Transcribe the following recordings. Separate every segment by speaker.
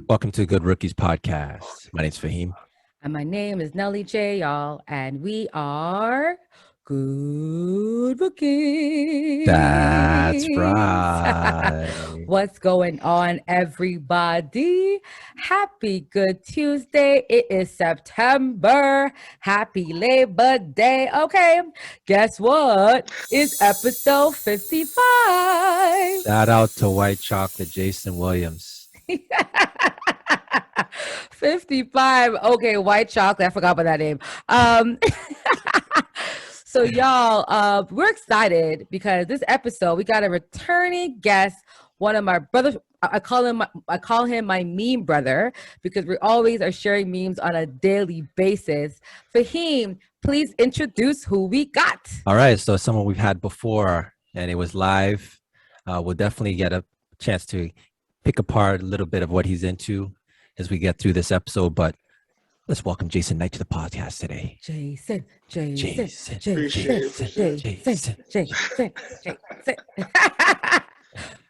Speaker 1: Welcome to Good Rookies Podcast. My name's Faheem.
Speaker 2: And my name is Nelly J, y'all. And we are Good Rookies.
Speaker 1: That's right.
Speaker 2: What's going on, everybody? Happy Good Tuesday. It is September. Happy Labor Day. Okay, guess what? It's episode 55.
Speaker 1: Shout out to White Chocolate, Jason Williams.
Speaker 2: 55. Okay, White Chocolate. I forgot about that name. So y'all, we're excited because this episode we got a returning guest. One of my brothers. I call him my meme brother because we always are sharing memes on a daily basis. Faheem, please introduce who we got.
Speaker 1: All right, so someone we've had before, and it was live. We'll definitely get a chance to pick apart a little bit of what he's into as we get through this episode, but let's welcome Jason Knight to the podcast today.
Speaker 2: Jason.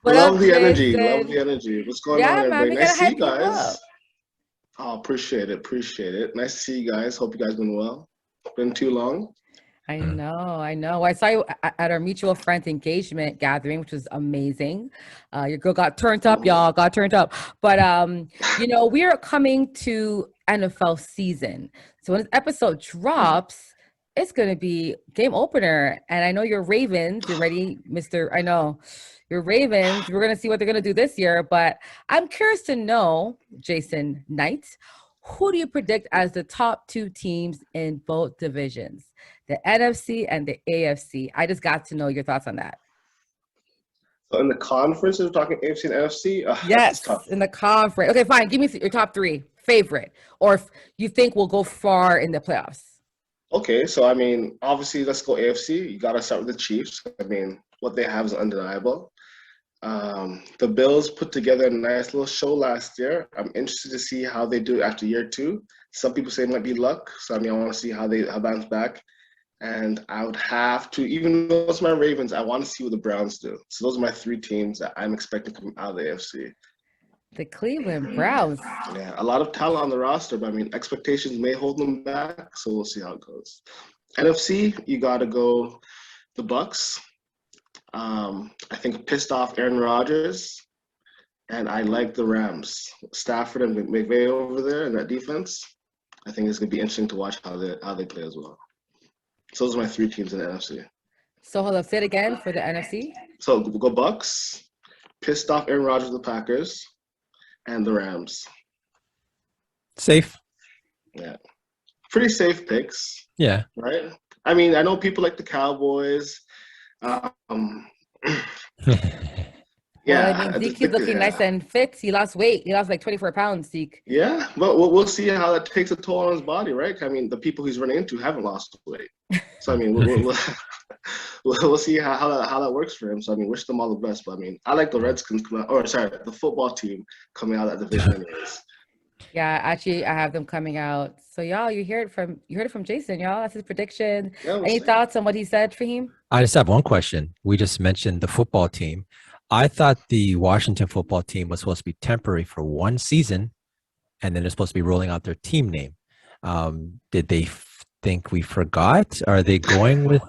Speaker 3: Love the energy. What's going on, everybody? Nice to see you guys. Oh, appreciate it. Nice to see you guys. Hope you guys been well. Been too long.
Speaker 2: I know. I saw you at our mutual friends engagement gathering, which was amazing. Your girl got turned up, y'all. But we are coming to NFL season. So when this episode drops, it's going to be game opener. And I know your Ravens. You're ready, Mr. I know your Ravens. We're going to see what they're going to do this year. But I'm curious to know, Jason Knight, who do you predict as the top two teams in both divisions? The NFC and the AFC. I just got to know your thoughts on that.
Speaker 3: So in the conference, we're talking AFC and NFC?
Speaker 2: Yes, in the conference. Okay, fine. Give me your top three favorite, or if you think we'll go far in the playoffs.
Speaker 3: Okay, so, obviously, let's go AFC. You got to start with the Chiefs. What they have is undeniable. The Bills put together a nice little show last year. I'm interested to see how they do after year two. Some people say it might be luck. So, I want to see how they bounce back. And I would have to, even though it's my Ravens, I want to see what the Browns do. So those are my three teams that I'm expecting to come out of the AFC.
Speaker 2: The Cleveland Browns.
Speaker 3: Yeah, a lot of talent on the roster, but expectations may hold them back. So we'll see how it goes. NFC, you got to go the Bucks. I think pissed off Aaron Rodgers. And I like the Rams. Stafford and McVay over there in that defense. I think it's going to be interesting to watch how they play as well. So those are my three teams in the NFC.
Speaker 2: So hold up, say it again for the NFC.
Speaker 3: So we'll go Bucks, pissed off Aaron Rodgers, the Packers, and the Rams.
Speaker 1: Safe.
Speaker 3: Yeah. Pretty safe picks.
Speaker 1: Yeah.
Speaker 3: Right? I know people like the Cowboys.
Speaker 2: Yeah. Zeke is looking nice and fit. He lost weight. He lost like 24 pounds, Zeke.
Speaker 3: Yeah. But we'll see how that takes a toll on his body, right? The people he's running into haven't lost weight. So, we'll see how that works for him. So, wish them all the best. But, I like the Redskins the football team coming out of that division anyways.
Speaker 2: Yeah, actually, I have them coming out. So, y'all, you heard it from Jason, y'all. That's his prediction. Yeah, Any thoughts on what he said, Faheem?
Speaker 1: I just have one question. We just mentioned the football team. I thought the Washington football team was supposed to be temporary for one season, and then they're supposed to be rolling out their team name. Did they think we forgot? Are they going with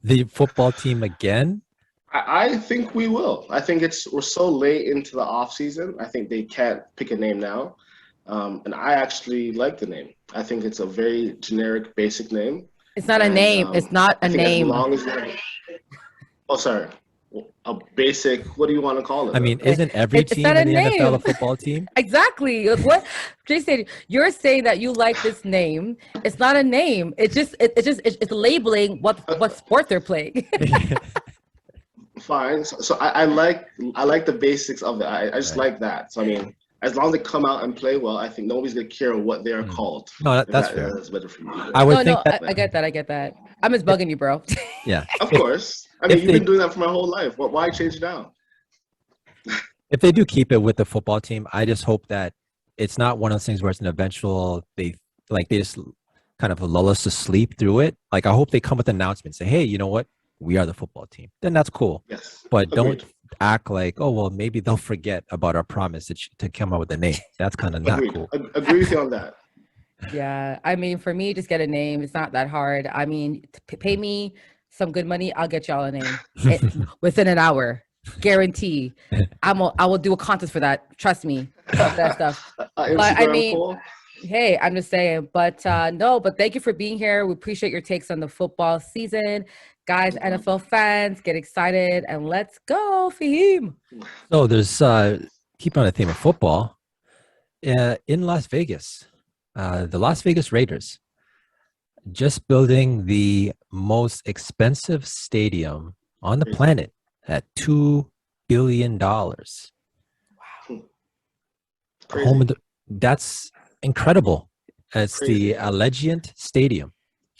Speaker 1: the football team again?
Speaker 3: I think we will. I think we're so late into the off season. I think they can't pick a name now. And I actually like the name. I think it's a very generic, basic name.
Speaker 2: It's not a name. It's not a name.
Speaker 3: As long as a basic, what do you want to call it?
Speaker 1: Isn't every team in the NFL a football team?
Speaker 2: Exactly. What Jason, you're saying that you like this name. It's not a name. It's labeling what sport they're playing.
Speaker 3: Fine. So I like the basics of it. I just like that. So as long as they come out and play well, I think nobody's gonna care what they are called.
Speaker 1: No, that's fair.
Speaker 3: That's better for me.
Speaker 2: I get that. I'm just bugging you, bro.
Speaker 3: Yeah. Of course. You've been doing that for my whole life. Why change it now?
Speaker 1: If they do keep it with the football team, I just hope that it's not one of those things where it's an eventual, they just kind of lull us to sleep through it. I hope they come with an announcement, say, hey, you know what? We are the football team. Then that's cool.
Speaker 3: Yes.
Speaker 1: But act like, oh, well, maybe they'll forget about our promise to come up with a name. That's kind of not
Speaker 3: Agreed.
Speaker 1: cool.
Speaker 3: Agree with you on that.
Speaker 2: Yeah, I mean, for me, just get a name. It's not that hard. I mean, pay me some good money, I'll get y'all a name within an hour, guarantee. I will do a contest for that. Trust me, that stuff. But I
Speaker 3: Instagram
Speaker 2: mean,
Speaker 3: poll.
Speaker 2: hey, I'm just saying. But no, but thank you for being here. We appreciate your takes on the football season, guys. NFL fans, get excited and let's go, Faheem.
Speaker 1: So there's keep on the theme of football. In Las Vegas, the Las Vegas Raiders just building the most expensive stadium on the planet at $2 billion.
Speaker 3: Wow.
Speaker 1: That's incredible. It's
Speaker 3: Crazy.
Speaker 1: the Allegiant Stadium.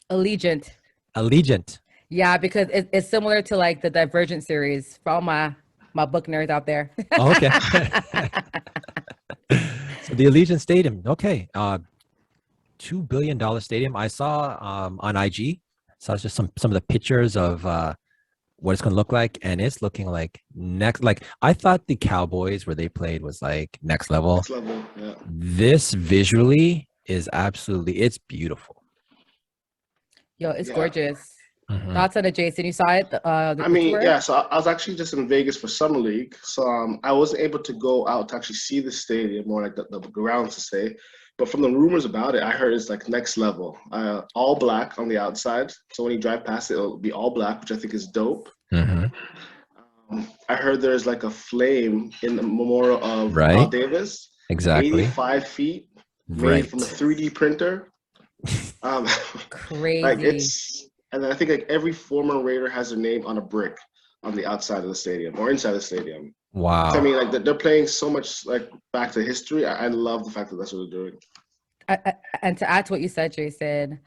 Speaker 2: Allegiant. Yeah, because it's similar to like the Divergent series for all my book nerds out there.
Speaker 1: Oh, okay. So the Allegiant Stadium. Okay. $2 billion stadium. I saw on IG. Saw just some of the pictures of what it's going to look like, and it's looking like next. Like I thought the Cowboys where they played was like next level.
Speaker 3: Next level, yeah.
Speaker 1: This visually is absolutely. It's beautiful.
Speaker 2: Yo, it's gorgeous. Mm-hmm. Thoughts on it, Jason? You saw it?
Speaker 3: I mean, yeah. So I was actually just in Vegas for Summer League, so I wasn't able to go out to actually see the stadium or like the grounds to say. But from the rumors about it, I heard it's like next level. All black on the outside, so when you drive past it, it'll be all black, which I think is dope. Mm-hmm. I heard there's like a flame in the memorial of Al Davis.
Speaker 1: Exactly.
Speaker 3: 85 feet, made from a 3D printer.
Speaker 2: Crazy.
Speaker 3: Like and then I think like every former Raider has their name on a brick on the outside of the stadium or inside the stadium.
Speaker 1: Wow.
Speaker 3: So, I mean, like they're playing so much like back to history. I love the fact that that's what they're doing.
Speaker 2: And to add to what you said, Jason,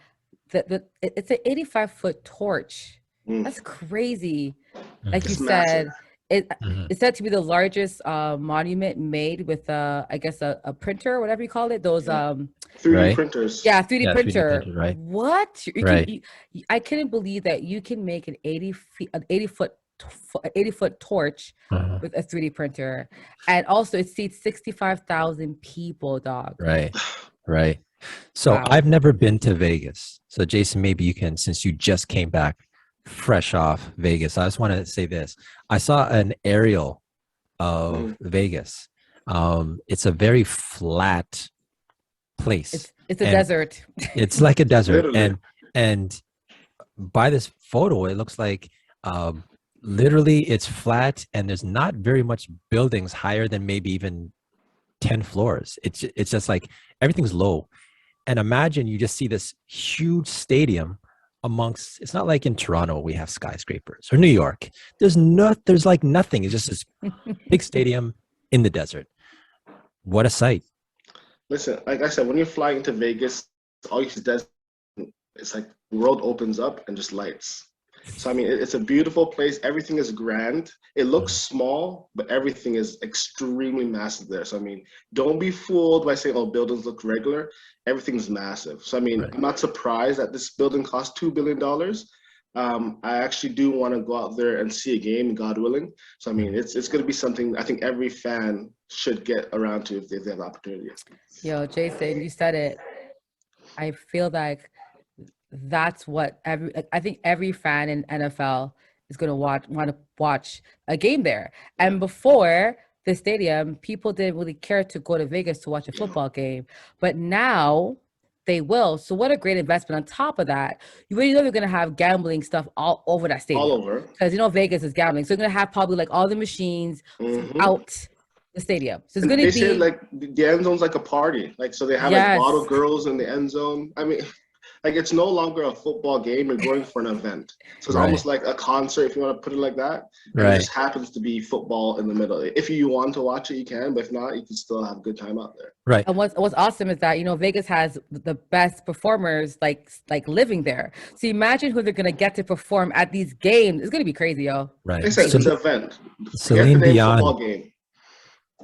Speaker 2: it's an 85-foot torch. That's crazy. Like
Speaker 3: it's
Speaker 2: you
Speaker 3: massive.
Speaker 2: said, it's said to be the largest monument made with I guess a printer, whatever you call it. Those
Speaker 3: 3D printers.
Speaker 2: Yeah, 3D printer.
Speaker 1: 3D printer, right?
Speaker 2: What? I couldn't believe that you can make an 80-foot torch with a 3D printer, and also it seats 65,000 people. Dog.
Speaker 1: Right. So wow. I've never been to Vegas. So Jason, maybe you can, since you just came back fresh off Vegas. I just want to say this. I saw an aerial of Vegas. It's a very flat place.
Speaker 2: It's a desert.
Speaker 1: It's like a desert. and by this photo, it looks like literally it's flat and there's not very much buildings higher than maybe even 10 floors. It's just like everything's low. And imagine you just see this huge stadium amongst, it's not like in Toronto we have skyscrapers or New York. There's like nothing. It's just this big stadium in the desert. What a sight.
Speaker 3: Listen, like I said, when you're flying into Vegas, all you see is desert. It's like the world opens up and just lights. So, I mean, it's a beautiful place. Everything is grand. It looks small, but everything is extremely massive there. So, I mean, don't be fooled by saying, oh, buildings look regular. Everything's massive. So, I mean, I'm not surprised that this building costs $2 billion. I actually do want to go out there and see a game, God willing. So, I mean, it's going to be something I think every fan should get around to if they have the opportunity.
Speaker 2: Yo, Jason, you said it. I feel like that's what I think every fan in NFL is going to want to watch a game there. And before the stadium, people didn't really care to go to Vegas to watch a football game, but now they will. So what a great investment. On top of that, you already know they're going to have gambling stuff all over that stadium.
Speaker 3: All over.
Speaker 2: Because Vegas is gambling. So they're going to have probably like all the machines out the stadium. So it's going to be
Speaker 3: say, like the end zone's like a party. Like, so they have like bottle girls in the end zone. I mean, like it's no longer a football game. You're going for an event. So it's almost like a concert, if you want to put it like that. And it just happens to be football in the middle. If you want to watch it, you can. But if not, you can still have a good time out there.
Speaker 1: Right.
Speaker 2: And what's awesome is that, Vegas has the best performers like living there. So imagine who they're going to get to perform at these games. It's going to be crazy, yo.
Speaker 1: Right.
Speaker 3: It's an event.
Speaker 1: Celine Dion.
Speaker 3: Football game.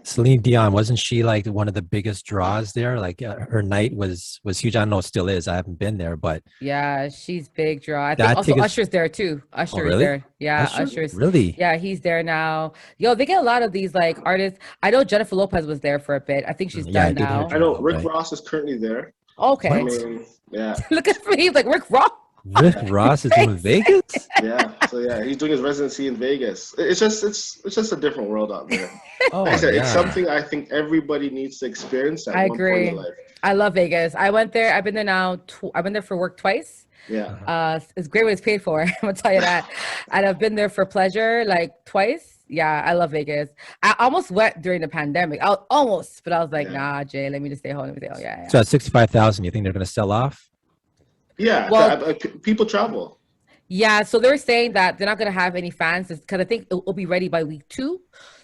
Speaker 1: Celine Dion, wasn't she like one of the biggest draws there? Like her night was huge. I don't know, it still is. I haven't been there, but
Speaker 2: Yeah, she's big draw. I think
Speaker 1: that
Speaker 2: also
Speaker 1: tickets.
Speaker 2: Usher's there too.
Speaker 1: Oh,
Speaker 2: Usher is
Speaker 1: really?
Speaker 2: there. Yeah,
Speaker 1: Usher?
Speaker 2: Usher's.
Speaker 1: Really?
Speaker 2: Yeah, he's there now. Yo, they get a lot of these like artists. I know Jennifer Lopez was there for a bit. I think she's
Speaker 1: Yeah, I
Speaker 2: done
Speaker 1: did hear
Speaker 2: now.
Speaker 3: I
Speaker 1: Jennifer
Speaker 3: know Rick
Speaker 1: Lopez.
Speaker 3: Ross is currently there. So I
Speaker 2: Okay.
Speaker 1: What?
Speaker 3: mean, yeah,
Speaker 2: Look at me. He's like Rick Ross.
Speaker 1: Rick Ross is doing Vegas?
Speaker 3: yeah. So yeah, he's doing his residency in Vegas. It's just a different world out there. Like I
Speaker 1: Oh
Speaker 3: said, it's
Speaker 1: yeah.
Speaker 3: something I think everybody needs to experience at
Speaker 2: I
Speaker 3: one point in their
Speaker 2: agree.
Speaker 3: life.
Speaker 2: I love Vegas. I went there. I've been there now. I've been there for work twice.
Speaker 3: Yeah.
Speaker 2: It's great when it's paid for. I'm gonna tell you that. And I've been there for pleasure like twice. Yeah, I love Vegas. I almost went during the pandemic. I almost, but I was like,
Speaker 3: Yeah.
Speaker 2: nah, Jay, let me just stay home. Let me stay home. Yeah,
Speaker 1: So
Speaker 2: yeah.
Speaker 1: at 65,000, you think they're gonna sell off?
Speaker 3: Yeah.
Speaker 2: Well,
Speaker 3: People travel.
Speaker 2: yeah. So they're saying that they're not gonna have any fans because I think it will be ready by week 2. So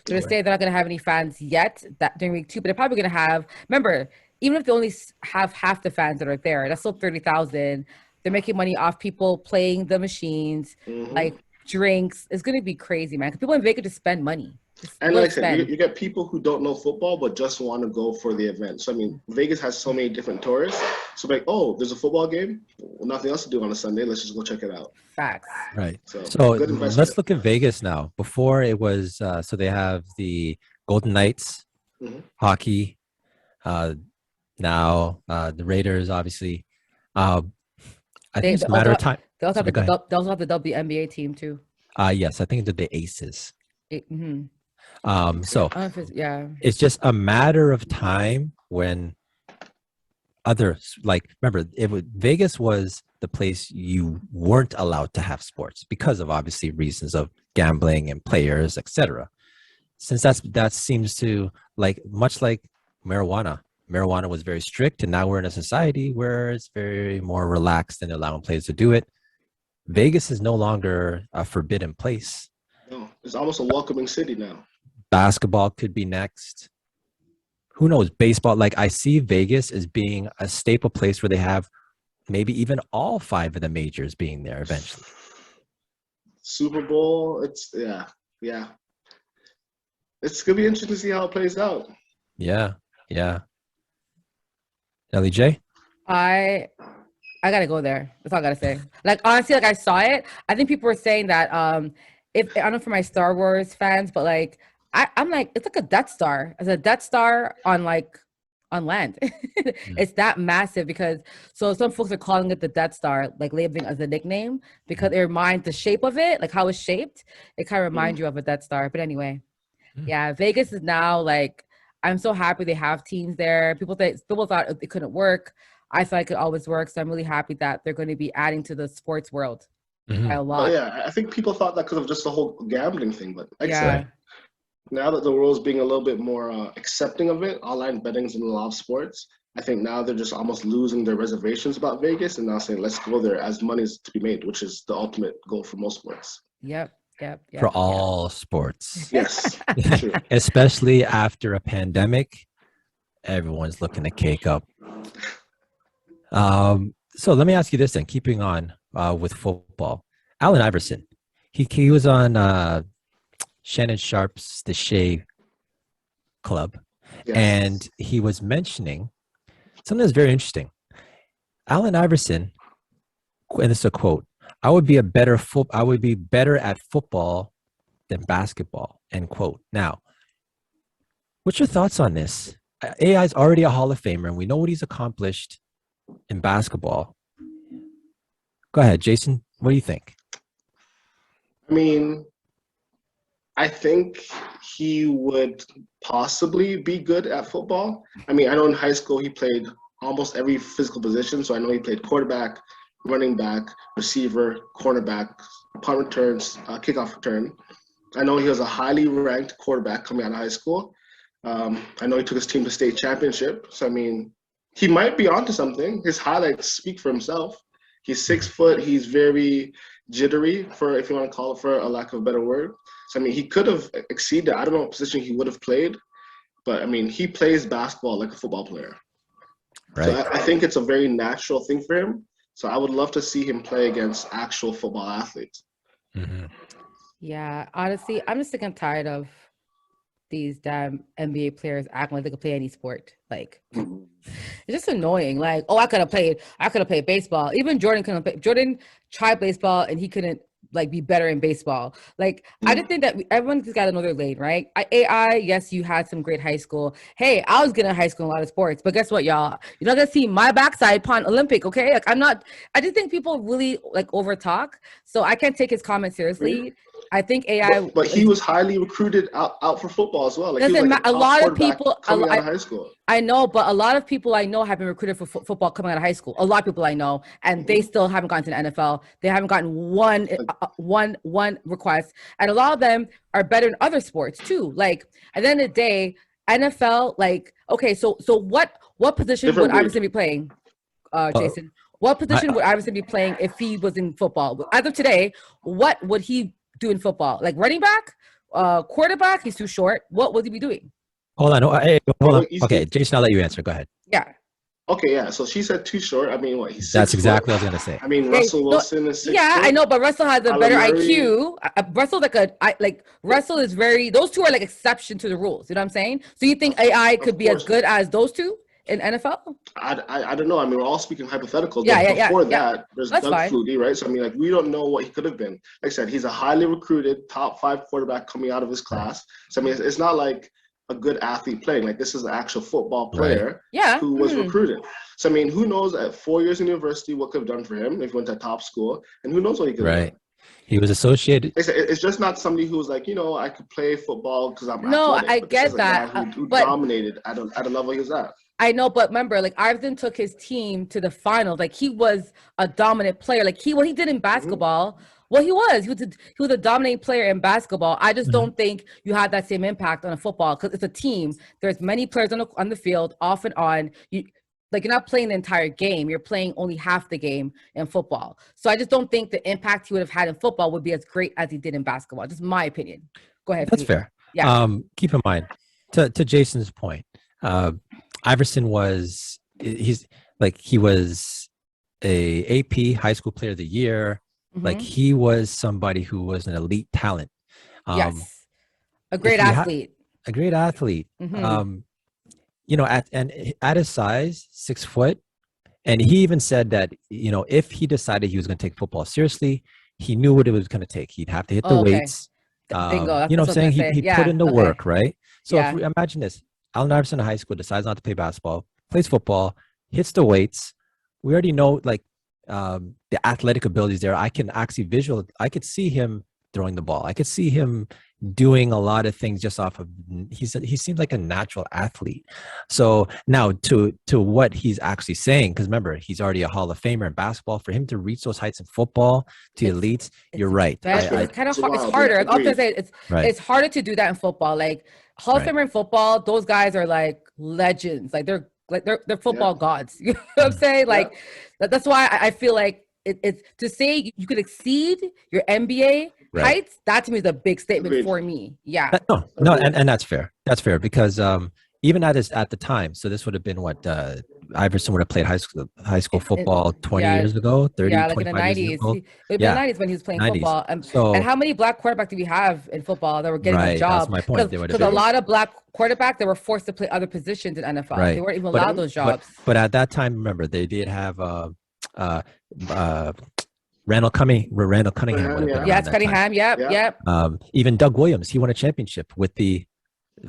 Speaker 2: they're
Speaker 1: Right.
Speaker 2: saying they're not gonna have any fans yet that during week 2, but they're probably gonna have. Remember, even if they only have half the fans that are there, that's still 30,000. They're making money off people playing the machines,
Speaker 3: Hmm.
Speaker 2: like drinks. It's gonna be crazy, man. Because people in Vegas just spend money. Just
Speaker 3: And
Speaker 2: love
Speaker 3: like
Speaker 2: to
Speaker 3: I said, you,
Speaker 2: spend.
Speaker 3: you get people who don't know football but just want to go for the event. So I mean, Vegas has so many different tourists. So like, oh, there's a football game. Well, nothing else to do on a Sunday. Let's just go check it out.
Speaker 2: Facts.
Speaker 1: Right.
Speaker 3: So
Speaker 1: So
Speaker 3: good investment.
Speaker 1: let's look at Vegas now. Before it was so they have the Golden Knights,
Speaker 3: Hmm.
Speaker 1: hockey, uh now the Raiders, obviously. Uh I think
Speaker 2: They,
Speaker 1: it's
Speaker 2: they
Speaker 1: a matter
Speaker 2: also
Speaker 1: of time.
Speaker 2: they also have
Speaker 1: Sorry, go ahead.
Speaker 2: they also have the WNBA team too.
Speaker 1: Yes, I think they're the Aces.
Speaker 2: Mhm. Yeah,
Speaker 1: So
Speaker 2: I don't know if yeah.
Speaker 1: it's just a matter of time when others like remember Vegas was the place you weren't allowed to have sports because of obviously reasons of gambling and players, etc. Since that seems to like much like marijuana. Marijuana was very strict, and now we're in a society where it's very more relaxed and allowing players to do it. Vegas is no longer a forbidden place.
Speaker 3: No, it's almost a welcoming city now.
Speaker 1: Basketball could be next. Who knows? Baseball, like I see Vegas as being a staple place where they have maybe even all 5 of the majors being there eventually.
Speaker 3: Super Bowl. It's yeah. It's gonna be interesting to see how it plays out.
Speaker 1: Yeah, yeah. Nelly J.
Speaker 2: I I gotta go there. That's all I gotta say. Like honestly, like I saw it. I think people were saying that if I don't know for my Star Wars fans, but like I'm like it's like a Death Star. It's a Death Star on like on land.
Speaker 1: Mm.
Speaker 2: It's that massive because so some folks are calling it the Death Star, like labeling as a nickname because it reminds the shape of it, like how it's shaped. It kind of reminds
Speaker 3: Mm.
Speaker 2: you of a Death Star. But anyway,
Speaker 1: Mm.
Speaker 2: yeah, Vegas is now like I'm so happy they have teams there. People thought it couldn't work. I thought it could always work. So I'm really happy that they're going to be adding to the sports world by
Speaker 1: Mhm.
Speaker 2: a
Speaker 3: Well,
Speaker 2: lot.
Speaker 3: yeah, I think people thought that because of just the whole gambling thing, but like I
Speaker 2: Yeah.
Speaker 3: said,
Speaker 1: Right.
Speaker 3: now that the world's being a little bit more accepting of it, online betting's in a lot of sports. I think now they're just almost losing their reservations about Vegas and now saying, let's go there as money is to be made, which is the ultimate goal for most sports.
Speaker 2: Yep. Yep.
Speaker 1: For
Speaker 2: Yep.
Speaker 1: all sports,
Speaker 3: Yes, true.
Speaker 1: especially after a pandemic, everyone's looking to cake up. So let me ask you this then, keeping on with football. Allen Iverson, he was on Shannon Sharp's The Shea Club,
Speaker 3: Yes.
Speaker 1: and he was mentioning something that's very interesting. Allen Iverson, and this is a quote, I would be better at football than basketball, end quote. Now, what's your thoughts on this? AI is already a Hall of Famer, and we know what he's accomplished in basketball. Go ahead, Jason. What do you think?
Speaker 3: I mean, I think he would possibly be good at football. I mean, I know in high school he played almost every physical position. So I know he played quarterback, running back, receiver, cornerback, punt returns, kickoff return. I know he was a highly ranked quarterback coming out of high school. I know he took his team to state championship. So, I mean, he might be onto something. His highlights speak for himself. He's 6 foot. He's very jittery, for if you want to call it for a lack of a better word. So I mean, he could have exceeded. I don't know what position he would have played, but I mean, he plays basketball like a football player. So
Speaker 1: Right.
Speaker 3: I think it's a very natural thing for him. So I would love to see him play against actual football athletes.
Speaker 1: Mhm.
Speaker 2: Yeah. Honestly, I'm just sick and tired of these damn NBA players acting like they could play any sport. Like, it's just annoying. Like, oh, I could have played baseball. Even Jordan couldn't play. Jordan tried baseball and he couldn't like be better in baseball. Like, I just think that everyone's got to know their lane, right? AI, yes, you had some great high school. Hey, I was good in high school in a lot of sports, but guess what, y'all? You're not gonna see my backside upon Olympic, okay? Like, I just think people really like over talk, so I can't take his comment seriously. I think AI,
Speaker 3: but he was highly recruited out for football as well. Like, he was
Speaker 2: doesn't
Speaker 3: like
Speaker 2: a lot of people
Speaker 3: coming out of high school.
Speaker 2: I know, but a lot of people I know have been recruited for football coming out of high school. A lot of people I know, and they still haven't gotten to the NFL. They haven't gotten one request, and a lot of them are better in other sports too. Like, at the end of the day, NFL, like, okay, so what position would Iverson be playing, Jason? What position would Iverson be playing if he was in football? As of today, what would he do in football? Like running back, quarterback? He's too short. What would he be doing?
Speaker 1: Hold on. Hey, hold on. Okay, Jason, I'll let you answer. Go ahead.
Speaker 2: Yeah.
Speaker 3: Okay, yeah. So she said too short. I mean, what? He's
Speaker 1: That's exactly what I was gonna say.
Speaker 3: I mean, Russell Wilson is 6
Speaker 2: Yeah,
Speaker 3: foot.
Speaker 2: I know, but Russell has a better
Speaker 3: Murray.
Speaker 2: IQ. Russell's Russell is very. Those two are like exception to the rules. You know what I'm saying? So you think AI could be as good as those two in NFL?
Speaker 3: I don't know. I mean, we're all speaking hypotheticals.
Speaker 2: Yeah,
Speaker 3: Before
Speaker 2: yeah.
Speaker 3: that, there's
Speaker 2: That's
Speaker 3: Doug
Speaker 2: fine.
Speaker 3: Flutie, right? So I mean, like, we don't know what he could have been. Like I said, he's a highly recruited top 5 quarterback coming out of his class. So I mean, it's not like a good athlete playing. Like, this is an actual football player who was recruited. So I mean, who knows at 4 years in university what could have done for him if he went to a top school, and who knows what he could have done.
Speaker 1: He was associated.
Speaker 3: It's just not somebody who was like, I could play football because I'm athletic.
Speaker 2: I
Speaker 3: But
Speaker 2: get
Speaker 3: this is a
Speaker 2: that,
Speaker 3: guy who
Speaker 2: but
Speaker 3: dominated at a level he was at.
Speaker 2: I know, but remember, like, Iverson took his team to the finals. Like, he was a dominant player. Like, what he did in basketball, he was a dominating player in basketball. I just don't think you had that same impact on a football because it's a team. There's many players on the field, off and on. You're not playing the entire game. You're playing only half the game in football. So I just don't think the impact he would have had in football would be as great as he did in basketball. Just my opinion. Go ahead.
Speaker 1: That's fair.
Speaker 2: Yeah.
Speaker 1: Keep in mind, to Jason's point, Iverson was he was a AP high school player of the year. Like, he was somebody who was an elite talent.
Speaker 2: Yes, a great athlete.
Speaker 1: A great athlete. At his size, 6 foot, and he even said that if he decided he was going to take football seriously, he knew what it was going to take. He'd have to hit the weights.
Speaker 2: Bingo.
Speaker 1: You know what I'm saying? He put in the work, right? So
Speaker 2: Yeah.
Speaker 1: if we imagine this, Allen Iverson in high school decides not to play basketball, plays football, hits the weights. We already know the athletic abilities there. I can actually I could see him throwing the ball. I could see him doing a lot of things just off of, he seems like a natural athlete. So now to what he's actually saying, because remember, he's already a Hall of Famer in basketball. For him to reach those heights in football to elites, you're right.
Speaker 2: It's kind of hard. It's harder. I'm gonna say it's harder to do that in football. Like, Hall of Famer in football, those guys are like legends. Like, they're football gods. You know what I'm saying? Like, that's why I feel like it's to say you could exceed your NBA heights. That to me is a big statement for me. Yeah.
Speaker 1: No, and that's fair. That's fair because even at the time, so this would have been what Iverson would have played high school football 20 years ago, 30,
Speaker 2: like in the
Speaker 1: 25
Speaker 2: 90s.
Speaker 1: years ago.
Speaker 2: It would be the 90s when he was playing
Speaker 1: 90s.
Speaker 2: football. And how many black quarterbacks do we have in football that were getting a job?
Speaker 1: That's my point.
Speaker 2: Because a lot of black quarterbacks, they were forced to play other positions in NFL.
Speaker 1: Right.
Speaker 2: They weren't even allowed those jobs.
Speaker 1: But at that time, remember, they did have Randall Cunningham.
Speaker 2: Yes, Cunningham. Yep.
Speaker 1: Even Doug Williams, he won a championship with the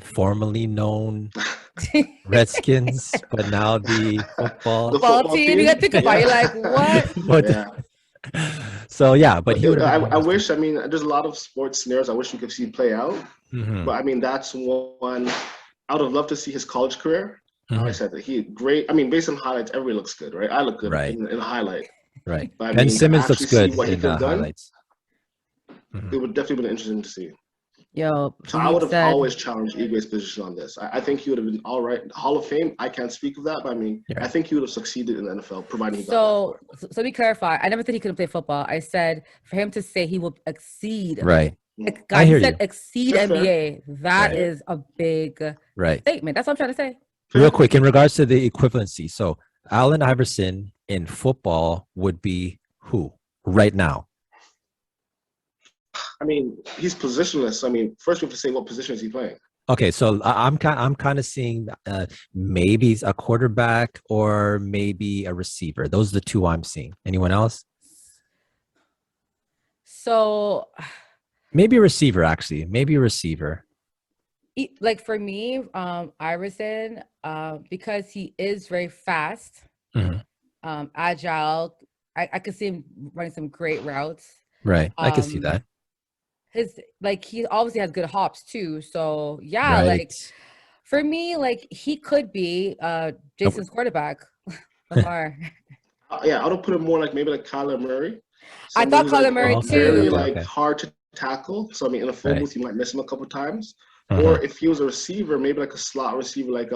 Speaker 1: formerly known Redskins, but now the football
Speaker 2: team. You got to think about it. You're like, what?
Speaker 1: So but he would.
Speaker 3: I wish. I mean, there's a lot of sports scenarios I wish we could see play out. But I mean, that's one. I would have loved to see his college career. Like I said, he great. I mean, based on highlights, everybody looks good, right? I look good in a highlight.
Speaker 1: Right.
Speaker 3: But,
Speaker 1: Ben Simmons looks good in the
Speaker 3: done,
Speaker 1: highlights.
Speaker 3: It would definitely been interesting to see.
Speaker 2: So
Speaker 3: I would have always challenged Igwe's position on this. I think he would have been all right. Hall of Fame, I can't speak of that, but I mean, I think he would have succeeded in the NFL, providing he got that.
Speaker 2: So let me clarify. I never said he couldn't play football. I said for him to say he will exceed.
Speaker 1: Right.
Speaker 2: I hear you. Exceed NBA. That is a big statement. That's what I'm trying to say.
Speaker 1: Real quick, in regards to the equivalency. So Allen Iverson in football would be who right now?
Speaker 3: I mean, he's positionless. I mean, first we have to say what position is he playing?
Speaker 1: Okay, so I'm kind of seeing maybe a quarterback or maybe a receiver. Those are the two I'm seeing. Anyone else?
Speaker 2: So,
Speaker 1: Maybe a receiver, actually. Maybe a receiver.
Speaker 2: like for me, Iverson, because he is very fast,
Speaker 1: Mhm.
Speaker 2: agile. I could see him running some great routes.
Speaker 1: Right. I can see
Speaker 2: Um,
Speaker 1: that.
Speaker 2: he obviously has good hops too. So yeah, like
Speaker 1: Right.
Speaker 2: for me, like he could be
Speaker 1: Nope.
Speaker 2: Jason's quarterback, Lamar.
Speaker 3: Yeah, I would put him more like maybe like Kyler Murray,
Speaker 2: I
Speaker 3: somebody
Speaker 2: thought
Speaker 3: who's like
Speaker 2: Kyler Murray
Speaker 1: Okay.
Speaker 3: very
Speaker 2: too.
Speaker 1: Okay.
Speaker 3: like
Speaker 1: Okay.
Speaker 3: hard to tackle. So I mean, in a phone
Speaker 1: Right.
Speaker 3: booth, you might miss him a couple times.
Speaker 1: Uh-huh.
Speaker 3: Or if he was a receiver, maybe like a slot receiver, like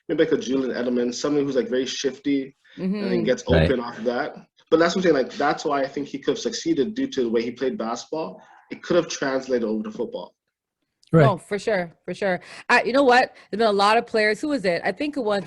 Speaker 3: maybe like a Julian Edelman, somebody who's like very shifty and then
Speaker 2: Hmm.
Speaker 3: gets
Speaker 1: Right.
Speaker 3: open off of that. But that's what I'm saying. Like that's why I think he could have succeeded due to the way he played basketball. It could have translated over to football.
Speaker 1: Right.
Speaker 2: No, for sure, for sure. You know what? There's been a lot of players. Who was it? I think it was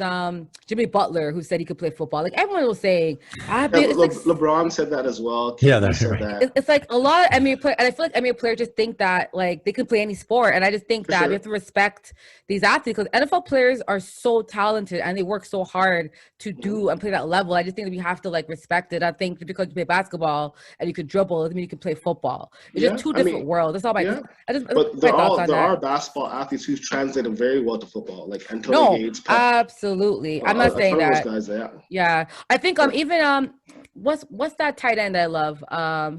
Speaker 2: Jimmy Butler who said he could play football. Like everyone was saying,
Speaker 3: Yeah,
Speaker 2: it's like
Speaker 3: LeBron said that as well.
Speaker 1: Yeah,
Speaker 3: KD
Speaker 1: that's
Speaker 3: said
Speaker 1: right.
Speaker 3: that
Speaker 2: it's like a lot of NBA players, and I feel like NBA players just think that like they can play any sport, and I just think
Speaker 3: for
Speaker 2: that we
Speaker 3: sure.
Speaker 2: have to respect these athletes because NFL players are so talented and they work so hard to do and play that level. I just think that we have to like respect it. I think because you play basketball and you can dribble doesn't mean you can play football. It's just
Speaker 3: Yeah,
Speaker 2: two
Speaker 3: I
Speaker 2: different
Speaker 3: mean,
Speaker 2: worlds. That's all my
Speaker 3: yeah.
Speaker 2: that's
Speaker 3: But
Speaker 2: my thoughts on
Speaker 3: there
Speaker 2: that.
Speaker 3: are basketball athletes who've translated very well to football, like Antonio
Speaker 2: No,
Speaker 3: Gates,
Speaker 2: absolutely. I'm not
Speaker 3: a
Speaker 2: saying
Speaker 3: ton of those
Speaker 2: that.
Speaker 3: guys. Yeah,
Speaker 2: Yeah, I think
Speaker 3: but
Speaker 2: even what's that tight end I love?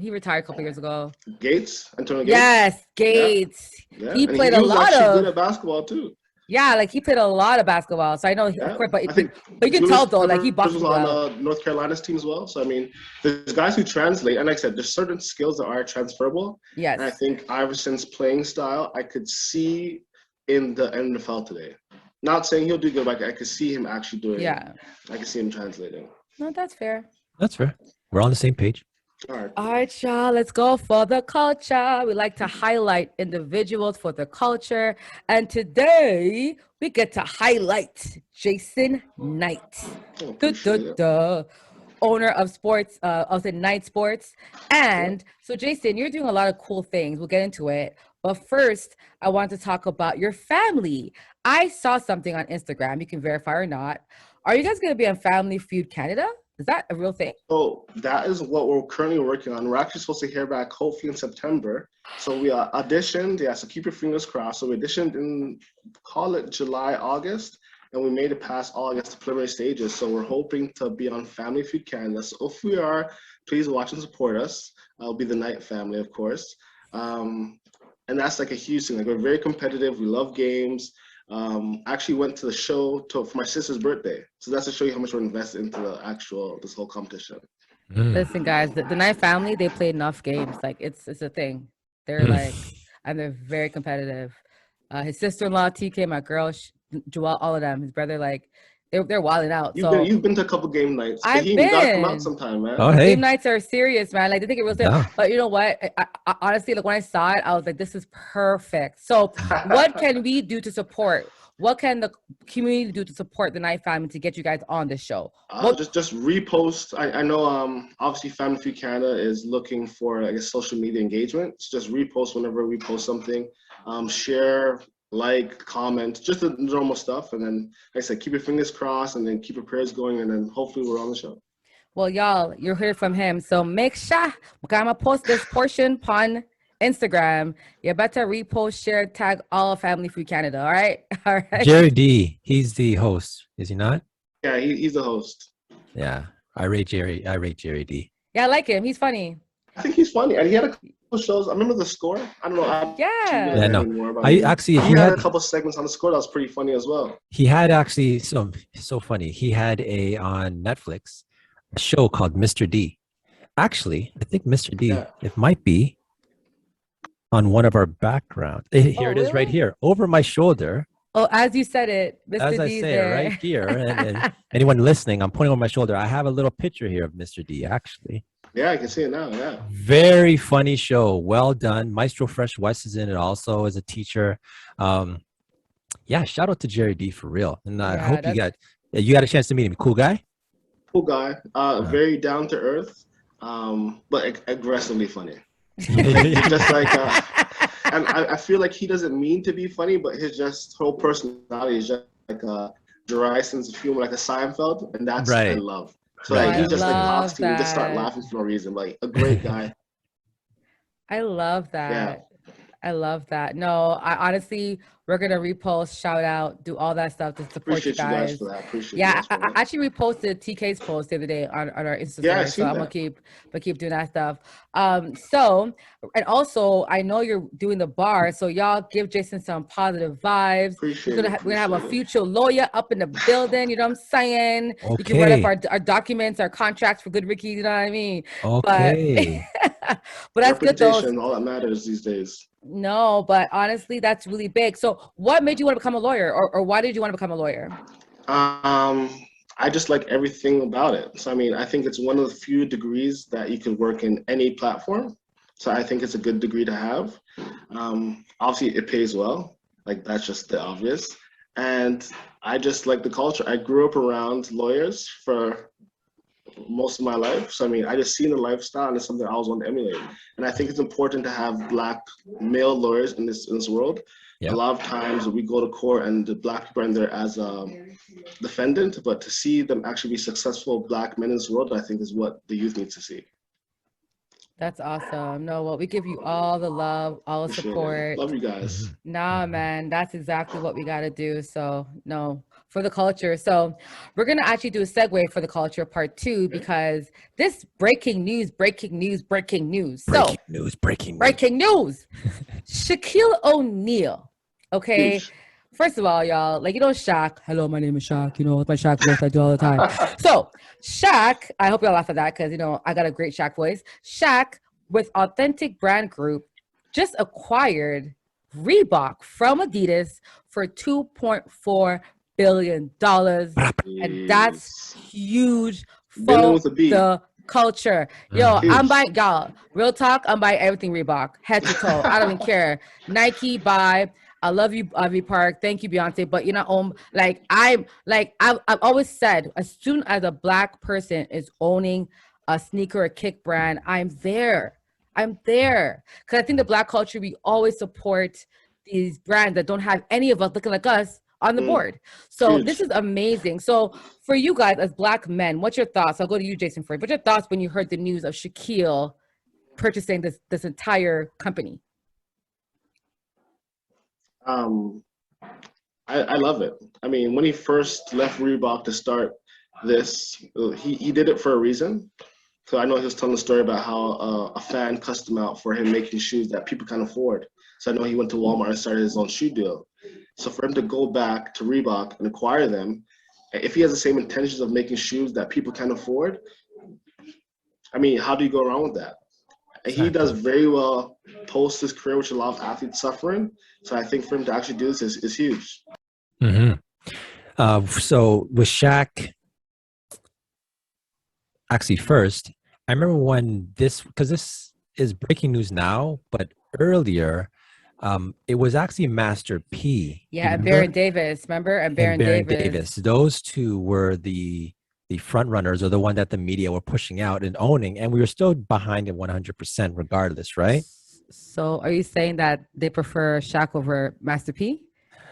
Speaker 2: He retired a couple years ago.
Speaker 3: Antonio Gates.
Speaker 2: Yes,
Speaker 3: Yeah,
Speaker 2: Gates.
Speaker 3: yeah,
Speaker 2: He
Speaker 3: and
Speaker 2: played
Speaker 3: he
Speaker 2: a
Speaker 3: was
Speaker 2: lot
Speaker 3: actually good
Speaker 2: of
Speaker 3: at basketball too.
Speaker 2: yeah, like he played a lot of basketball. So I know, of
Speaker 3: Yeah,
Speaker 2: course,
Speaker 3: I think
Speaker 2: but you can
Speaker 3: Julius
Speaker 2: tell though, like he
Speaker 3: Peppers
Speaker 2: boxed
Speaker 3: was
Speaker 2: people
Speaker 3: on
Speaker 2: out.
Speaker 3: North Carolina's team as well. So I mean, there's guys who translate, and like I said, there's certain skills that are transferable.
Speaker 2: Yes.
Speaker 3: And I think Iverson's playing style, I could see in the NFL today. Not saying he'll do good, but I could see him actually doing.
Speaker 2: Yeah.
Speaker 3: I could see him translating.
Speaker 2: No, that's fair.
Speaker 1: That's fair. We're on the same page.
Speaker 3: All right.
Speaker 2: All right, y'all, let's go for the culture. We like to highlight individuals for the culture. And today we get to highlight Jason Knight.
Speaker 3: Oh, appreciate it.
Speaker 2: Owner of sports, of the Night Sports. And so, Jason, you're doing a lot of cool things. We'll get into it. But first, I want to talk about your family. I saw something on Instagram. You can verify or not. Are you guys going to be on Family Feud Canada? Is that a real thing?
Speaker 3: So that is what we're currently working on. We're actually supposed to hear back hopefully in September. So we auditioned. Yeah, so keep your fingers crossed. So we auditioned in, call it July, August, and we made it past August to preliminary stages. So we're hoping to be on Family Feud Canada. So if we are, please watch and support us. I'll be the Knight family, of course. And that's like a huge thing. Like we're very competitive. We love games. Actually went to the show for my sister's birthday. So that's to show you how much we're invested into this whole competition.
Speaker 2: Listen, guys, the Knight family, they play enough games. Like it's a thing. They're like, and they're very competitive. His sister-in-law, TK, my girl, Joelle, all of them, his brother, like they're wilding out.
Speaker 3: You've been to a couple game nights.
Speaker 2: I've
Speaker 3: Faheem, you gotta come out
Speaker 2: been.
Speaker 3: sometime, man.
Speaker 1: Oh, hey.
Speaker 2: Game nights are serious, man. Like they think it real serious.
Speaker 1: Yeah.
Speaker 2: But you know what? I honestly, like when I saw it, I was like, this is perfect. So what can we do to support? What can the community do to support the Knight family to get you guys on the show?
Speaker 3: Just repost. I know obviously Family Feud Canada is looking for I guess social media engagement. So just repost whenever we post something. Share, like, comment, just the normal stuff. And then like I said, keep your fingers crossed and then keep your prayers going and then hopefully we're on the show.
Speaker 2: Well, y'all, you heard from him. So make sure I'm gonna post this portion on Instagram. You better repost, share, tag all of Family Feud Canada. All right. All right.
Speaker 1: Jerry D, he's the host, is he not?
Speaker 3: Yeah, he's the host.
Speaker 1: Yeah. I rate Jerry D.
Speaker 2: Yeah, I like him. He's funny.
Speaker 3: I think he's funny. And he had a couple shows. I remember The Score. I don't know.
Speaker 2: Yeah.
Speaker 1: No.
Speaker 3: Anymore,
Speaker 1: I actually
Speaker 3: he had a couple segments on The Score that was pretty funny as well.
Speaker 1: He had actually so funny. He had on Netflix a show called Mr. D. Actually, I think Mr. D, it might be on one of our backgrounds. Here it is right here over my shoulder.
Speaker 2: Oh, as you said it, Mr.
Speaker 1: As I
Speaker 2: D's
Speaker 1: say
Speaker 2: there.
Speaker 1: it right here. And anyone listening, I'm pointing on my shoulder. I have a little picture here of Mr. D, actually.
Speaker 3: Yeah, I can see it now. Yeah.
Speaker 1: Very funny show. Well done. Maestro Fresh West is in it also as a teacher. Yeah, shout out to Jerry D for real. And I hope you got a chance to meet him. Cool guy?
Speaker 3: Cool guy. Very down to earth, but aggressively funny. Just like And I feel like he doesn't mean to be funny, but his just whole personality is just like a dry sense of humor, like a Seinfeld, and that's what I
Speaker 1: Right.
Speaker 3: love. So
Speaker 1: Right.
Speaker 3: like he
Speaker 2: I
Speaker 3: just like pops
Speaker 2: love
Speaker 3: to you, we just start
Speaker 2: that.
Speaker 3: laughing for no reason. Like a great guy.
Speaker 2: I love
Speaker 3: Yeah.
Speaker 2: that. I love that. No, I honestly, we're gonna repost, shout out, do all that stuff to support
Speaker 3: Appreciate
Speaker 2: you
Speaker 3: you guys
Speaker 2: guys.
Speaker 3: for that. Appreciate you
Speaker 2: Yeah,
Speaker 3: guys for
Speaker 2: I
Speaker 3: that.
Speaker 2: actually reposted TK's post the other day on our Insta
Speaker 3: Yeah, I
Speaker 2: story, so
Speaker 3: seen
Speaker 2: I'm gonna
Speaker 3: that.
Speaker 2: keep doing that stuff. So and also I know you're doing the bar, so y'all give Jason some positive vibes.
Speaker 3: Appreciate it.
Speaker 2: We're gonna have a
Speaker 3: Appreciate it.
Speaker 2: future lawyer up in the building. You know what I'm saying? You can write up
Speaker 1: Okay.
Speaker 2: our documents, our contracts for good Ricky. You know what I mean? But
Speaker 1: Okay.
Speaker 2: but that's good though.
Speaker 3: Reputation, all that matters these days.
Speaker 2: No, but honestly, that's really big. So, what made you want to become a lawyer, or why did you want to become a lawyer?
Speaker 3: Um, I just like everything about it. So I mean, I think it's one of the few degrees that you can work in any platform. So I think it's a good degree to have. Obviously, it pays well. Like that's just the obvious. And I just like the culture. I grew up around lawyers for most of my life. So I mean, I just seen the lifestyle and it's something I always want to emulate. And I think it's important to have Black male lawyers in this world.
Speaker 1: Yep.
Speaker 3: A lot of times we go to court and the Black people are in there as a defendant, but to see them actually be successful Black men in this world, I think is what the youth needs to see.
Speaker 2: That's awesome. No, well, we give you all the love, all the
Speaker 3: Appreciate
Speaker 2: support.
Speaker 3: it. Love you guys.
Speaker 2: Nah, man, that's exactly what we got to do. So, no, for the culture. So, we're going to actually do a segue for the culture part 2 because this breaking news. So,
Speaker 1: Breaking news.
Speaker 2: breaking news. Shaquille O'Neal. Okay.
Speaker 3: Huge.
Speaker 2: First of all, y'all, like, you know, Shaq. Hello, my name is Shaq. You know, it's my Shaq voice I do all the time. So, Shaq, I hope y'all laugh at that because, you know, I got a great Shaq voice. Shaq, with Authentic Brand Group, just acquired Reebok from Adidas for $2.4 billion. And that's huge
Speaker 3: Billion
Speaker 2: for
Speaker 3: with a B.
Speaker 2: the culture. Yo,
Speaker 3: Huge.
Speaker 2: I'm buying, y'all, real talk, I'm buying everything Reebok, head to toe. I don't even care. Nike, buy. I love you, Ivy Park. Thank you, Beyonce. But you know, I've always said, as soon as a Black person is owning a sneaker or kick brand, I'm there. Because I think the Black culture, we always support these brands that don't have any of us looking like us on the board. So
Speaker 3: Huge.
Speaker 2: this is amazing. So for you guys as Black men, what's your thoughts? I'll go to you, Jason, first. What's your thoughts when you heard the news of Shaquille purchasing this entire company?
Speaker 3: I love it. I mean, when he first left Reebok to start this, he did it for a reason. So I know he was telling the story about how a fan cussed him out for him making shoes that people can't afford. So I know he went to Walmart and started his own shoe deal. So for him to go back to Reebok and acquire them, if he has the same intentions of making shoes that people can't afford, I mean, how do you go wrong with that? Exactly. He does very well post his career, which a lot of athletes suffering. So I think for him to actually do this is huge.
Speaker 1: So with Shaq, actually first, I remember when because this is breaking news now, but earlier, it was actually Master P.
Speaker 2: Yeah, and Baron Davis, remember? And Baron Davis.
Speaker 1: Those two were the front runners, or the one that the media were pushing out and owning, and we were still behind it 100% regardless, right?
Speaker 2: So are you saying that they prefer Shaq over Master P?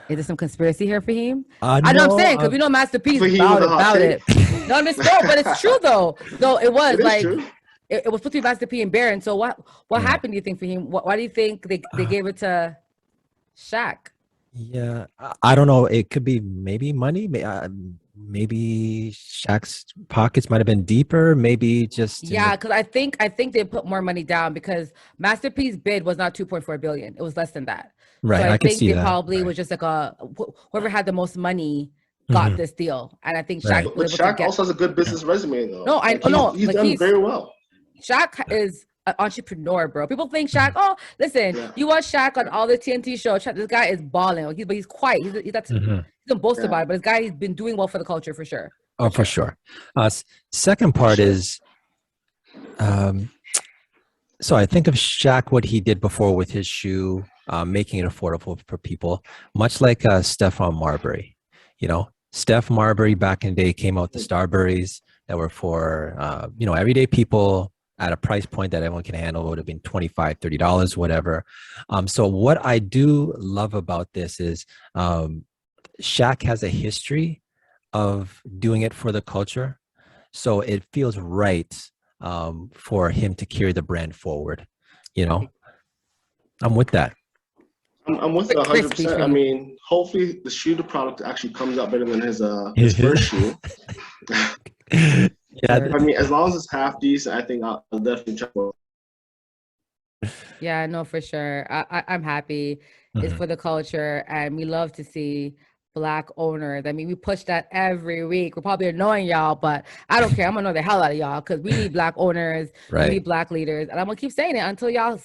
Speaker 2: Is there some conspiracy here, Faheem? I know I'm saying, because we know Master P is about it. No, but it's true though. No, it was it was supposed to be Master P and Baron. So what happened, do you think, Faheem? Why do you think they gave it to Shaq?
Speaker 1: Yeah, I don't know. It could be maybe money. Maybe Shaq's pockets might have been deeper. Maybe just
Speaker 2: because I think they put more money down because Master P's bid was not 2.4 billion. It was less than that.
Speaker 1: Right.
Speaker 2: So I think
Speaker 1: they
Speaker 2: probably was just like whoever had the most money got this deal, and I think Shaq.
Speaker 3: But Shaq also has a good business resume, though.
Speaker 2: No,
Speaker 3: he's done very well.
Speaker 2: Shaq is an entrepreneur, bro. People think Shaq. Oh, listen, you watch Shaq on all the TNT shows. This guy is balling. But he's quiet. He doesn't boast about it. But this guy, he's been doing well for the culture for sure.
Speaker 1: For sure. Second part is, so I think of Shaq, what he did before with his shoe, making it affordable for people, much like Stephon Marbury. You know, Steph Marbury back in the day came out the Starburys that were for everyday people, at a price point that everyone can handle. It would have been $25, $30, whatever. So what I do love about this is Shaq has a history of doing it for the culture. So it feels right for him to carry the brand forward. You know, I'm with that.
Speaker 3: I'm with it
Speaker 2: Quick
Speaker 3: 100%. I
Speaker 2: speech.
Speaker 3: mean, hopefully the shoe, the product actually comes out better than his first shoe.
Speaker 1: Yeah.
Speaker 3: I mean, as long as it's half decent, I think I'll definitely check it.
Speaker 2: Yeah, no, for sure. I'm happy. It's
Speaker 1: Mhm.
Speaker 2: for the culture, and we love to see Black owners. I mean, we push that every week. We're probably annoying y'all, but I don't care. I'm gonna annoy the hell out of y'all because we need Black owners. We
Speaker 1: Right.
Speaker 2: need Black leaders, and I'm gonna keep saying it until y'all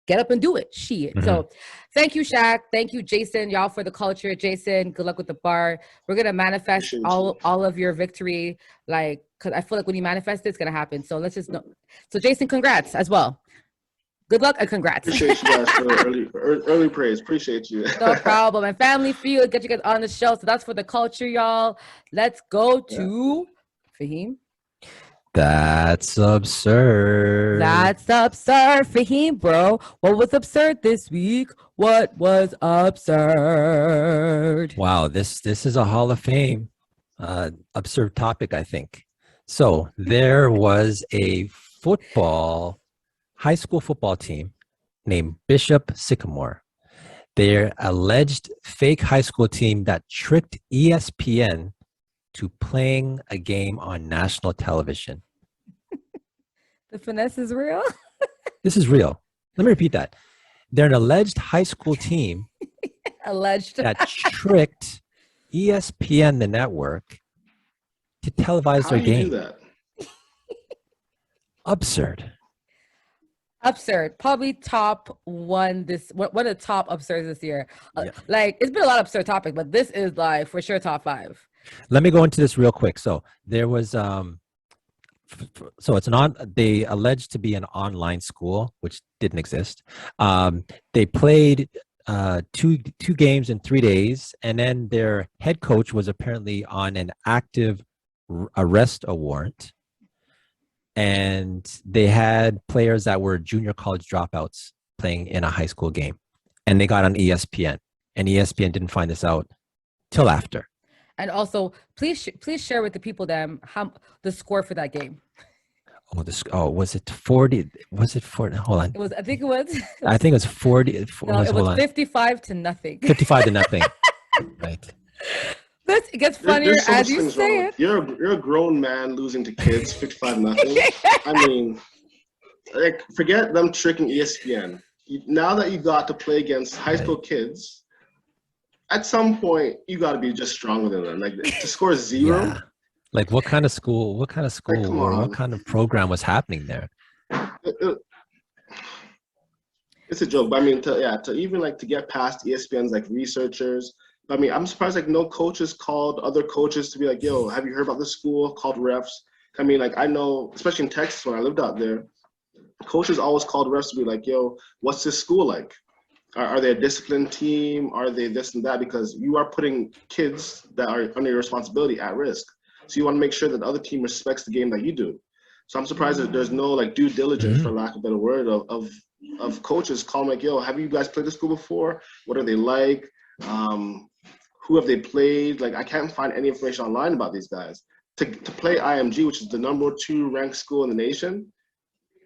Speaker 2: get up and do it. Shit.
Speaker 1: Mhm.
Speaker 2: So, thank you, Shaq. Thank you, Jason. Y'all for the culture. Jason, good luck with the bar. We're gonna manifest
Speaker 3: Appreciate
Speaker 2: all of your victory, like because I feel like when you manifest it, it's gonna happen. So let's just know. So, Jason, congrats as well. Good luck and congrats.
Speaker 3: Appreciate you guys for the early praise. Appreciate you.
Speaker 2: No problem. And Family Feud, get you guys on the show. So that's for the culture, y'all. Let's go to Faheem.
Speaker 1: That's absurd.
Speaker 2: That's absurd, Faheem, bro. What was absurd this week? What was absurd?
Speaker 1: Wow, this is a Hall of Fame absurd topic, I think. So there was a high school football team named Bishop Sycamore. Their alleged fake high school team that tricked ESPN to playing a game on national television.
Speaker 2: The finesse is real.
Speaker 1: This is real. Let me repeat that. They're an alleged high school team
Speaker 2: Alleged.
Speaker 1: that tricked ESPN, the network, to televise
Speaker 3: How
Speaker 1: their
Speaker 3: do you
Speaker 1: game.
Speaker 3: do that?
Speaker 1: Absurd.
Speaker 2: Absurd. Probably top one one of the top absurds this year.
Speaker 1: Yeah.
Speaker 2: Like it's been a lot of absurd topics, but this is like for sure top 5.
Speaker 1: Let me go into this real quick. So there was so it's they alleged to be an online school, which didn't exist. They played two games in 3 days, and then their head coach was apparently on an active arrest warrant. And they had players that were junior college dropouts playing in a high school game, and they got on ESPN, and ESPN didn't find this out till after.
Speaker 2: And also, please share with the people how the score for that game.
Speaker 1: Was it 40? Was it 40? Hold on.
Speaker 2: I think it was.
Speaker 1: I think it was 40.
Speaker 2: No, it was 55-0.
Speaker 1: 55-0. Right.
Speaker 2: It gets funnier
Speaker 3: so
Speaker 2: as
Speaker 3: much
Speaker 2: you
Speaker 3: things
Speaker 2: say
Speaker 3: wrong.
Speaker 2: it.
Speaker 3: You're a grown man losing to kids 55-0. I mean, like forget them tricking ESPN. Now that you got to play against high school kids, at some point you got to be just stronger than them. Like to score 0.
Speaker 1: Yeah. Like what kind of school
Speaker 3: Like,
Speaker 1: or what kind of program was happening there?
Speaker 3: It's a joke, but I mean, to even like to get past ESPN's like researchers. I mean, I'm surprised like no coaches called other coaches to be like, "Yo, have you heard about this school?" Called refs. I mean, like I know, especially in Texas when I lived out there, coaches always called refs to be like, "Yo, what's this school like? Are they a disciplined team? Are they this and that?" Because you are putting kids that are under your responsibility at risk. So you want to make sure that the other team respects the game that you do. So I'm surprised that there's no like due diligence, for lack of a better word, of coaches calling like, "Yo, have you guys played this school before? What are they like? Who have they played?" Like I can't find any information online about these guys. To play IMG, which is the number 2 ranked school in the nation,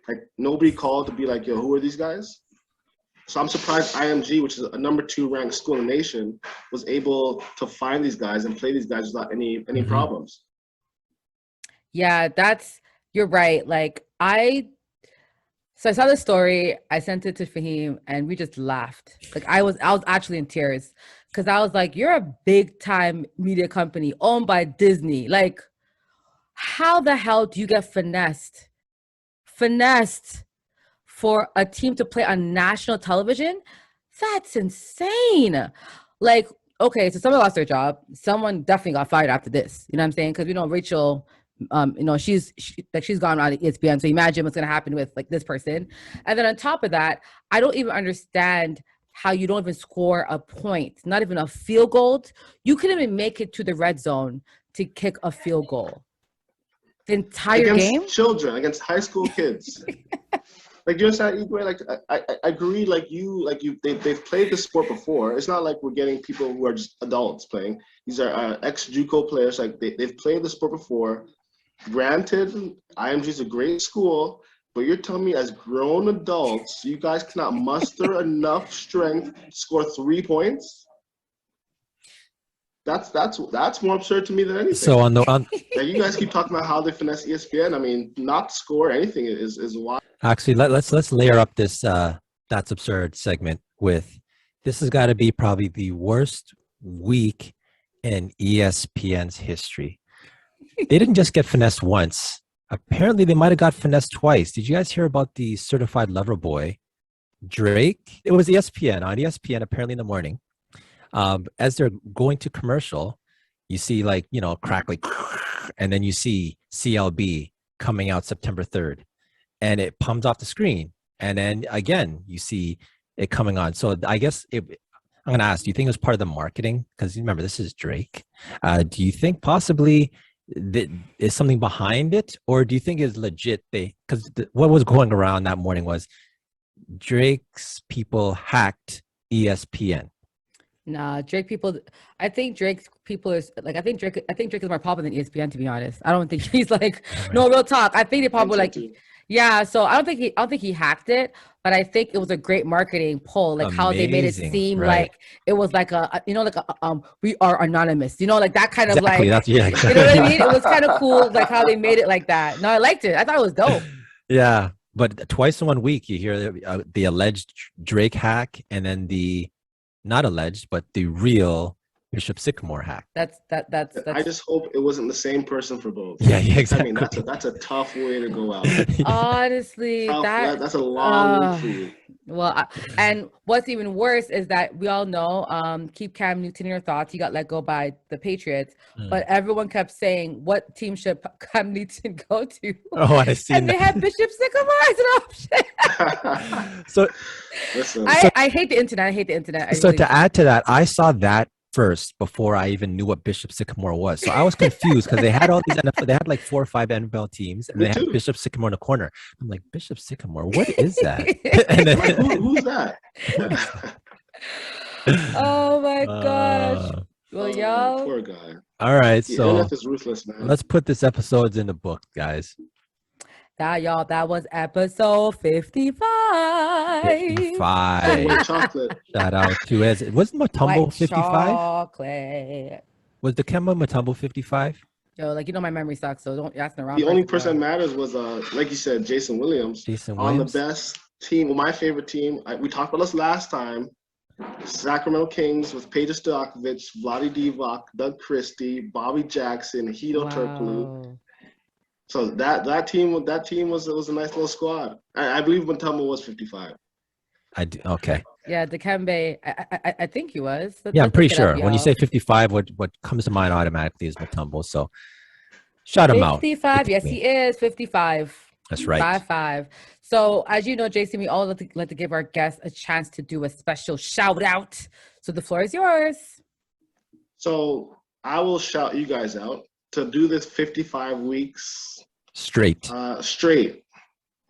Speaker 3: like nobody called to be like, "Yo, who are these guys?" So I'm surprised IMG, which is a number 2 ranked school in the nation, was able to find these guys and play these guys without any problems.
Speaker 2: Yeah, you're right. Like I saw the story, I sent it to Faheem, and we just laughed. Like I was actually in tears because I was like, "You're a big time media company owned by Disney. Like, how the hell do you get finessed for a team to play on national television? That's insane." Like, okay, so someone lost their job. Someone definitely got fired after this. You know what I'm saying? Because Rachel, she's gone on ESPN. So imagine what's gonna happen with like this person. And then on top of that, I don't even understand how you don't even score a point, not even a field goal. You couldn't even make it to the red zone to kick a field goal. The entire
Speaker 3: against
Speaker 2: game?
Speaker 3: children, against high school kids. Like you understand, Igwe? Like I agree. They've played the sport before. It's not like we're getting people who are just adults playing. These are ex-JUCO players. Like they've played the sport before. Granted, IMG is a great school, but you're telling me as grown adults, you guys cannot muster enough strength to score 3 points? That's more absurd to me than anything.
Speaker 1: So on
Speaker 3: like you guys keep talking about how they finesse ESPN. I mean, not to score anything is wild.
Speaker 1: actually let's layer up this that's absurd segment with this has got to be probably the worst week in ESPN's history. They didn't just get finessed once. Apparently, they might have got finessed twice. Did you guys hear about the certified lover boy, Drake? It was ESPN, on ESPN, apparently in the morning. As they're going to commercial, you see crack like, and then you see CLB coming out September 3rd, and it pumps off the screen. And then again, you see it coming on. So I guess I'm going to ask, do you think it was part of the marketing? Because remember, this is Drake. Do you think possibly that is something behind it, or do you think it's legit? Because what was going around that morning was Drake's people hacked ESPN.
Speaker 2: Nah, Drake people. I think Drake's people is like. I think Drake is more popular than ESPN. To be honest, I don't think he's like. No, real talk. I think they probably like. Yeah, so I don't think he hacked it, but I think it was a great marketing pull, like how they made it seem like it was like we are anonymous, like that kind of
Speaker 1: exactly,
Speaker 2: like,
Speaker 1: exactly.
Speaker 2: You know what I mean? It was kind of cool, like how they made it like that. No, I liked it. I thought it was dope.
Speaker 1: Yeah, but twice in 1 week you hear the alleged Drake hack, and then the not alleged, but the real Bishop Sycamore hack.
Speaker 2: That's.
Speaker 3: I just hope it wasn't the same person for both.
Speaker 1: Yeah, exactly.
Speaker 3: I mean, that's a tough way to go out.
Speaker 2: Honestly,
Speaker 3: that's a long week for you.
Speaker 2: Well, and what's even worse is that we all know, keep Cam Newton in your thoughts. He got let go by the Patriots, but everyone kept saying, what team should Cam Newton go to?
Speaker 1: Oh, I see.
Speaker 2: And they had Bishop Sycamore as an option.
Speaker 1: So,
Speaker 2: I hate the internet.
Speaker 1: So to add to that, I saw that first before I even knew what Bishop Sycamore was. So I was confused because they had all these NFL, they had like 4 or 5 NFL teams, and they had Bishop Sycamore in the corner. I'm like, Bishop Sycamore, what is that?
Speaker 3: And then, who's that?
Speaker 2: Oh my gosh. Well, y'all.
Speaker 3: Poor guy.
Speaker 1: All right, so
Speaker 3: is ruthless, man.
Speaker 1: Let's put this episode in the book, guys.
Speaker 2: That was episode 55.
Speaker 1: 55.
Speaker 3: Chocolate.
Speaker 1: Shout out to it. Wasn't Matumbo 55?
Speaker 2: Chocolate.
Speaker 1: Was the Kemba Matumbo 55?
Speaker 2: Yo, my memory sucks, so don't ask the wrong
Speaker 3: person. The only person that matters was, like you said, Jason Williams. On the best team, my favorite team. We talked about this last time. Sacramento Kings with Peja Stojakovic, Vlade Divac, Doug Christie, Bobby Jackson, Hedo Turkoglu. So that team was a nice little squad. I believe Matumbo was 55.
Speaker 1: I do. Okay.
Speaker 2: Yeah, Dikembe, I think he was.
Speaker 1: I'm pretty sure. When you say 55, what comes to mind automatically is Matumbo. So shout him out.
Speaker 2: 55. Yes, he is 55.
Speaker 1: That's right.
Speaker 2: 55. So as you know, Jason, we all like to give our guests a chance to do a special shout out. So the floor is yours.
Speaker 3: So I will shout you guys out to do this 55 weeks
Speaker 1: straight.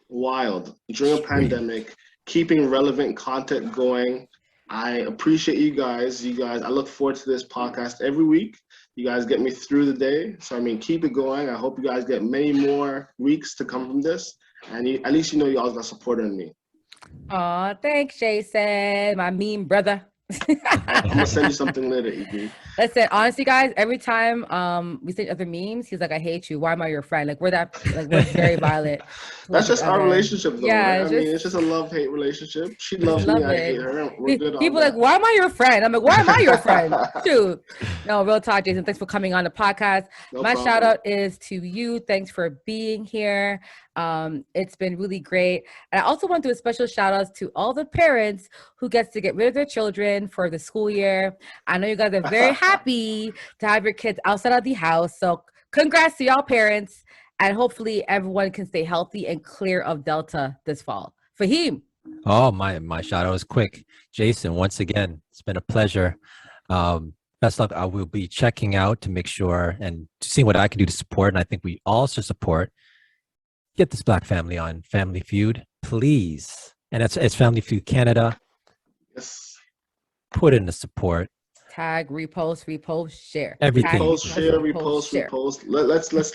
Speaker 3: Wild during a pandemic, keeping relevant content going. I appreciate you guys. I look forward to this podcast every week. You guys get me through the day. So, keep it going. I hope you guys get many more weeks to come from this. And at least you always got support in me.
Speaker 2: Aw, thanks, Jason, my mean brother.
Speaker 3: I'm gonna send you something later, EB.
Speaker 2: Listen, honestly, guys, every time we send other memes, he's like, "I hate you. Why am I your friend?" Like we're very violent.
Speaker 3: That's just our relationship, though. Yeah, right? It's just a love-hate relationship. She loves me, I hate her. We're good.
Speaker 2: People like, "Why am I your friend?" I'm like, "Why am I your friend?" Dude, no, real talk, Jason. Thanks for coming on the podcast. My shout out is to you. Thanks for being here. It's been really great. And I also want to do a special shout out to all the parents who gets to get rid of their children for the school year. I know you guys are very happy to have your kids outside of the house. So congrats to y'all parents, and hopefully everyone can stay healthy and clear of Delta this fall. Faheem.
Speaker 1: Oh, my shout out was quick. Jason, once again, it's been a pleasure. Best luck. I will be checking out to make sure and seeing what I can do to support. And I think we all should support. Get this Black family on Family Feud, please. And it's Family Feud Canada.
Speaker 3: Yes.
Speaker 1: Put in the support.
Speaker 2: Tag, repost, share.
Speaker 1: Everything.
Speaker 2: Tag,
Speaker 3: Repost.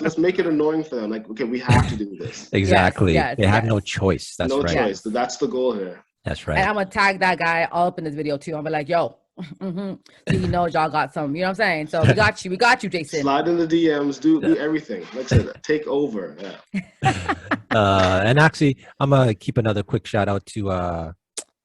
Speaker 3: Let's make it annoying for them. Like, okay, we have to do this.
Speaker 1: Exactly.
Speaker 2: Yes,
Speaker 1: they have no choice. That's
Speaker 3: no
Speaker 1: right.
Speaker 3: choice. That's the goal here.
Speaker 1: That's right.
Speaker 2: And I'm gonna tag that guy all up in this video too. I'm gonna be like, yo, so he knows y'all got some. You know what I'm saying? So we got you, Jason.
Speaker 3: Slide in the DMs. Do everything. Like I said, take over. Yeah.
Speaker 1: And actually, I'm gonna keep another quick shout out to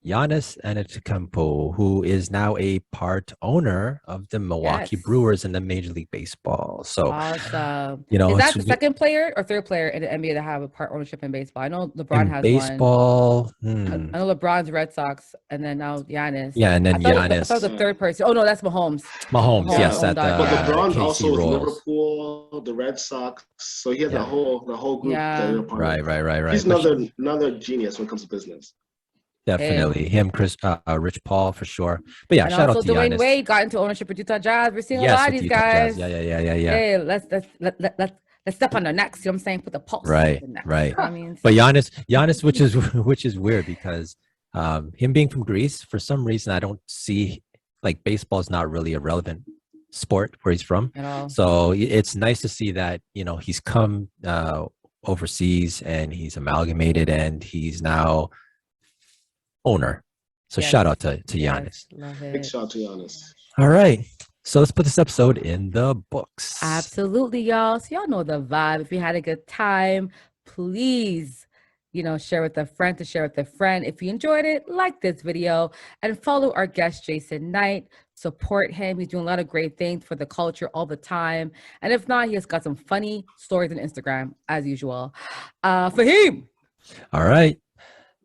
Speaker 1: Giannis Antetokounmpo, who is now a part owner of the Milwaukee Brewers in the Major League Baseball. So,
Speaker 2: awesome.
Speaker 1: You know,
Speaker 2: is that the second player or third player in the NBA to have a part ownership in baseball? I know LeBron has
Speaker 1: baseball.
Speaker 2: one. I know LeBron's Red Sox, and then now Giannis.
Speaker 1: Yeah, and then Giannis.
Speaker 2: I thought the third person. Oh no, that's Mahomes.
Speaker 1: Mahomes, yes. At
Speaker 3: but LeBron
Speaker 1: KC
Speaker 3: also
Speaker 1: Rolls.
Speaker 3: Liverpool, the Red Sox. So he had the whole group.
Speaker 2: Yeah.
Speaker 1: Right.
Speaker 3: He's another genius when it comes to business.
Speaker 1: Definitely him, Chris, Rich Paul for sure. But yeah,
Speaker 2: and
Speaker 1: shout
Speaker 2: also
Speaker 1: out to
Speaker 2: Dwayne
Speaker 1: Giannis.
Speaker 2: Wade got into ownership of Utah Jazz. We're seeing a lot of these guys.
Speaker 1: Yeah.
Speaker 2: Hey, let's step on their necks. You know what I'm saying? Put the pulse.
Speaker 1: Right.
Speaker 2: You know what I mean?
Speaker 1: But Giannis, which is weird because him being from Greece, for some reason I don't see like baseball is not really a relevant sport where he's from.
Speaker 2: At all.
Speaker 1: So it's nice to see that he's come overseas and he's amalgamated and he's now owner. So shout out to Giannis.
Speaker 2: Love it.
Speaker 3: Big shout out to Giannis.
Speaker 1: All right. So let's put this episode in the books.
Speaker 2: Absolutely, y'all. So y'all know the vibe. If you had a good time, please, share with a friend to share with a friend. If you enjoyed it, like this video and follow our guest, Jason Knight. Support him. He's doing a lot of great things for the culture all the time. And if not, he has got some funny stories on Instagram, as usual. Faheem.
Speaker 1: All right.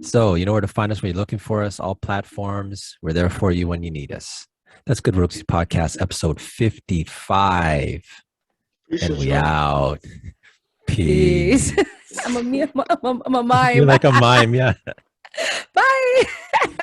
Speaker 1: So you know where to find us when you're looking for us. All platforms. We're there for you when you need us. That's Good Rooks Podcast, episode 55. And we out. Peace.
Speaker 2: I'm a mime.
Speaker 1: You're like a mime, yeah.
Speaker 2: Bye.